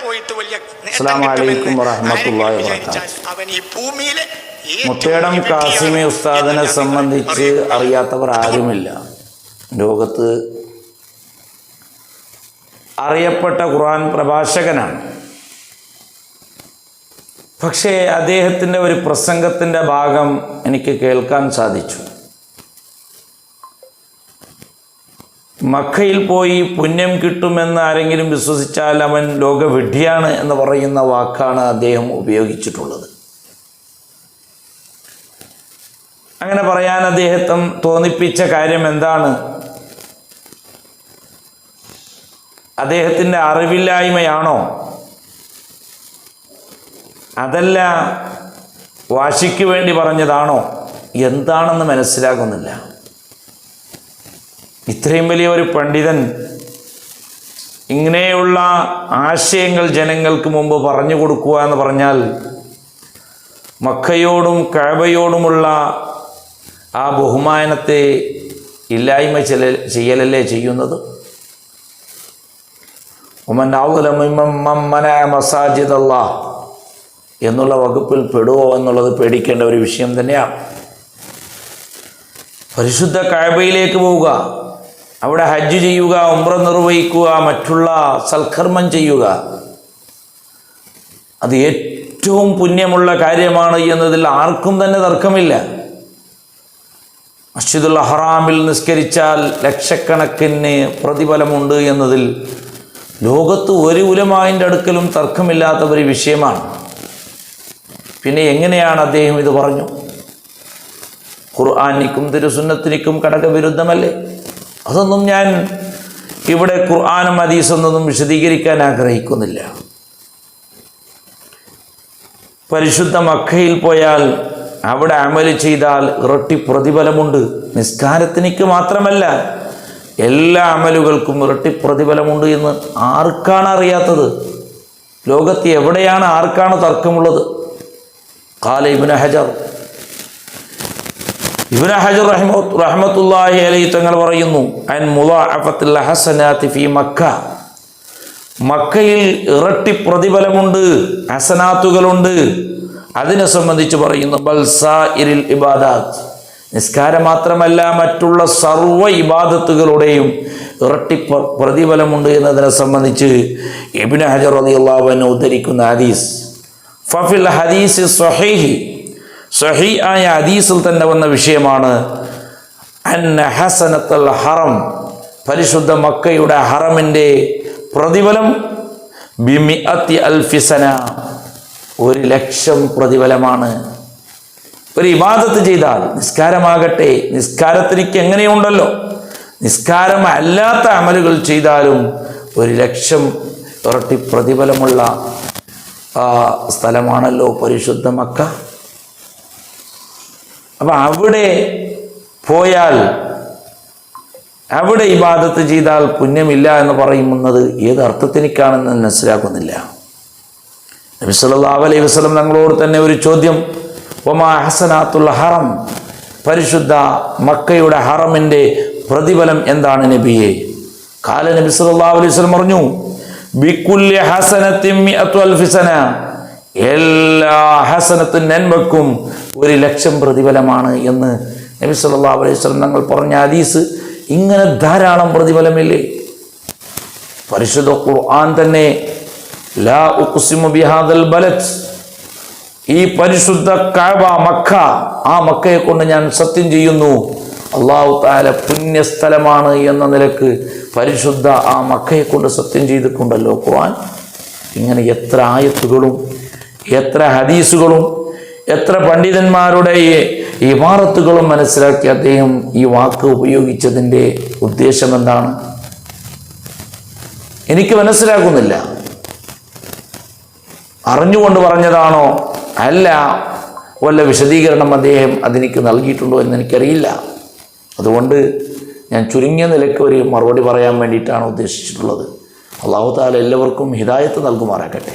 പോയിട്ട് വലിയ അസ്സലാമു അലൈക്കും വറഹ്മത്തുള്ളാഹി വബറകാതുഹു. അവൻ ഈ ഭൂമിയിലെ മുത്തേടം കാസിമി ഉസ്താദിനെ സംബന്ധിച്ച് അറിയാത്തവർ ആരുമില്ല. ലോകത്ത് അറിയപ്പെട്ട ഖുർആൻ പ്രഭാഷകനാണ്. പക്ഷേ അദ്ദേഹത്തിൻ്റെ ഒരു പ്രസംഗത്തിൻ്റെ ഭാഗം എനിക്ക് കേൾക്കാൻ സാധിച്ചു. മക്കയിൽ പോയി പുണ്യം കിട്ടുമെന്ന് ആരെങ്കിലും വിശ്വസിച്ചാൽ അവൻ ലോകവിഡ്ഢിയാണ് എന്ന് പറയുന്ന വാക്കാണ് അദ്ദേഹം ഉപയോഗിച്ചിട്ടുള്ളത്. അങ്ങനെ പറയാൻ അദ്ദേഹത്തെ തോന്നിപ്പിച്ച കാര്യം എന്താണ്? അദ്ദേഹത്തിൻ്റെ അറിവില്ലായ്മയാണോ? അതല്ല വാശിക്ക് വേണ്ടി പറഞ്ഞതാണോ? എന്താണെന്ന് മനസ്സിലാകുന്നില്ല. ഇത്രയും വലിയ ഒരു പണ്ഡിതൻ ഇങ്ങനെയുള്ള ആശയങ്ങൾ ജനങ്ങൾക്ക് മുമ്പ് പറഞ്ഞു കൊടുക്കുക എന്ന് പറഞ്ഞാൽ മക്കയോടും കഅബയോടുമുള്ള ആ ബഹുമാനത്തെ ഇല്ലായ്മ ചെയ്യലല്ലേ ചെയ്യുന്നത്? മസാജിദ് അല്ലാഹ് എന്നുള്ള വകുപ്പിൽ പെടുവോ എന്നുള്ളത് പേടിക്കേണ്ട ഒരു വിഷയം തന്നെയാണ്. പരിശുദ്ധ കഅബയിലേക്ക് പോവുക, അവിടെ ഹജ്ജ് ചെയ്യുക, ഉംറ നിർവഹിക്കുക, മറ്റുള്ള സൽക്കർമ്മം ചെയ്യുക, അത് ഏറ്റവും പുണ്യമുള്ള കാര്യമാണ് എന്നതിൽ ആർക്കും തന്നെ തർക്കമില്ല. മസ്ജിദുൽ ഹറാമിൽ നിസ്കരിച്ചാൽ ലക്ഷക്കണക്കിന് പ്രതിഫലമുണ്ട് എന്നതിൽ ലോകത്ത് ഒരു ഉലമായിൻ്റെ അടുക്കലും തർക്കമില്ലാത്ത ഒരു വിഷയമാണ്. പിന്നെ എങ്ങനെയാണ് അദ്ദേഹം ഇത് പറഞ്ഞു? ഖുർആനിക്കും തിരുസുന്നത്തിനും കടകവിരുദ്ധമല്ലേ? അതൊന്നും ഞാൻ ഇവിടെ ഖുർആനും ഹദീസൊന്നും വിശദീകരിക്കാൻ ആഗ്രഹിക്കുന്നില്ല. പരിശുദ്ധ മക്കയിൽ പോയാൽ അവിടെ അമല് ചെയ്താൽ ഇരട്ടി പ്രതിഫലമുണ്ട്. നിസ്കാരത്തിനിക്ക് മാത്രമല്ല, എല്ലാ അമലുകൾക്കും ഇരട്ടി പ്രതിഫലമുണ്ട് എന്ന് ആർക്കാണ് അറിയാത്തത്? ലോകത്ത് എവിടെയാണ് ആർക്കാണ് തർക്കമുള്ളത്? ഖാല ഇബ്നു ഹജർ റഹ്മത്തുള്ളാഹി അലൈഹി തങ്ങൾ പറയുന്നു, അൻ മുളാഅഫത്തുൽ ഹസനാതി ഫീ മക്ക, മക്കയിൽ ഇരട്ടി പ്രതിഫലമുണ്ട്, ഹസനാത്തുകളുണ്ട്. അതിനെ സംബന്ധിച്ച് പറയുന്നു, ബൽ സാഇരിൽ ഇബാദാത്ത്, നിസ്കാരം മാത്രമല്ല മറ്റുള്ള സർവ്വ ഇബാദത്തുകളുടെയും ഇരട്ടി പ്രതിഫലമുണ്ട് എന്നതിനെ സംബന്ധിച്ച് ഇബ്നു ഹജർ റളിയല്ലാഹു അൻഹു ഉദ്ധരിക്കുന്ന ഹദീസ്, ഫഫിൽ ഹദീസ് സ്വഹീഹ്, സ്വഹീഹായ ഹദീസിൽ തന്നെ വന്ന വിഷയമാണ്, അന്ന ഹസനത്തുൽ ഹറം, പരിശുദ്ധ മക്കയുടെ ഹറമിൻ്റെ പ്രതിഫലം ബിമിഅത്തി അൽഫി സന, 1,00,000 പ്രതിഫലമാണ്. ഒരു ഇബാദത്ത് ചെയ്താൽ, നിസ്കാരമാകട്ടെ, നിസ്കാരത്തിനിക്ക് എങ്ങനെയുണ്ടല്ലോ, നിസ്കാരം അല്ലാത്ത അമലുകൾ ചെയ്താലും 1,00,000 ഇരട്ടി പ്രതിഫലമുള്ള സ്ഥലമാണല്ലോ പരിശുദ്ധ മക്ക. അപ്പം അവിടെ പോയാൽ, അവിടെ ഇബാദത്ത് ചെയ്താൽ പുണ്യമില്ല എന്ന് പറയുന്നത് ഏത് അർത്ഥത്തിനിക്കാണെന്ന് മനസ്സിലാക്കുന്നില്ല. നബി സല്ലല്ലാഹു അലൈഹി വസല്ലം തങ്ങളോട് തന്നെ ഒരു ചോദ്യം, വമാ ഹസനാത്തുൽ ഹറം, പരിശുദ്ധ മക്കയുടെ ഹറമിൻ്റെ പ്രതിഫലം എന്താണ് നബിയെ? ഖാല, നബി സല്ലല്ലാഹു അലൈഹി വസല്ലം പറഞ്ഞു, ബികുല്ലി ഹസനത്തിൻ മിഅത്തു അൽഫി സന, എല്ലാ ഹസനത്തും നന്മക്കും 1,00,000 പ്രതിഫലമാണ് എന്ന് നബി സല്ലല്ലാഹു അലൈഹി വസല്ലം തങ്ങൾ പറഞ്ഞ ഹദീസ്. ഇങ്ങനെ ധാരാളം പ്രതിഫലമില്ലേ? പരിശുദ്ധ ഖുർആൻ തന്നെ ലാ ഉഖ്സിമു ബിഹാദൽ ബലദ്, ഈ പരിശുദ്ധ കഅബ മക്ക, ആ മക്കയെ കൊണ്ട് ഞാൻ സത്യം ചെയ്യുന്നു, അല്ലാഹു തആല പുണ്യസ്ഥലമാണ് എന്ന നിലക്ക് പരിശുദ്ധ ആ മക്കയെ കൊണ്ട് സത്യം ചെയ്തിട്ടുണ്ടല്ലോ ഖുർആൻ. ഇങ്ങനെ എത്ര ആയത്തുകളും എത്ര ഹദീസുകളും എത്ര പണ്ഡിതന്മാരുടെ ഇബാറത്തുകളും മനസ്സിലാക്കി അദ്ദേഹം ഈ വാക്ക് ഉപയോഗിച്ചതിൻ്റെ ഉദ്ദേശം എന്താണ്? എനിക്ക് മനസ്സിലാക്കുന്നില്ല. അറിഞ്ഞുകൊണ്ട് പറഞ്ഞതാണോ അല്ല വല്ല വിശദീകരണം അദ്ദേഹം അതെനിക്ക് നൽകിയിട്ടുണ്ടോ എന്ന് എനിക്കറിയില്ല. അതുകൊണ്ട് ഞാൻ ചുരുങ്ങിയ നിലയ്ക്ക് ഒരു മറുപടി പറയാൻ വേണ്ടിയിട്ടാണ് ഉദ്ദേശിച്ചിട്ടുള്ളത്. അല്ലാഹു തആല എല്ലാവർക്കും ഹിദായത്ത് നൽകുമാറാകട്ടെ.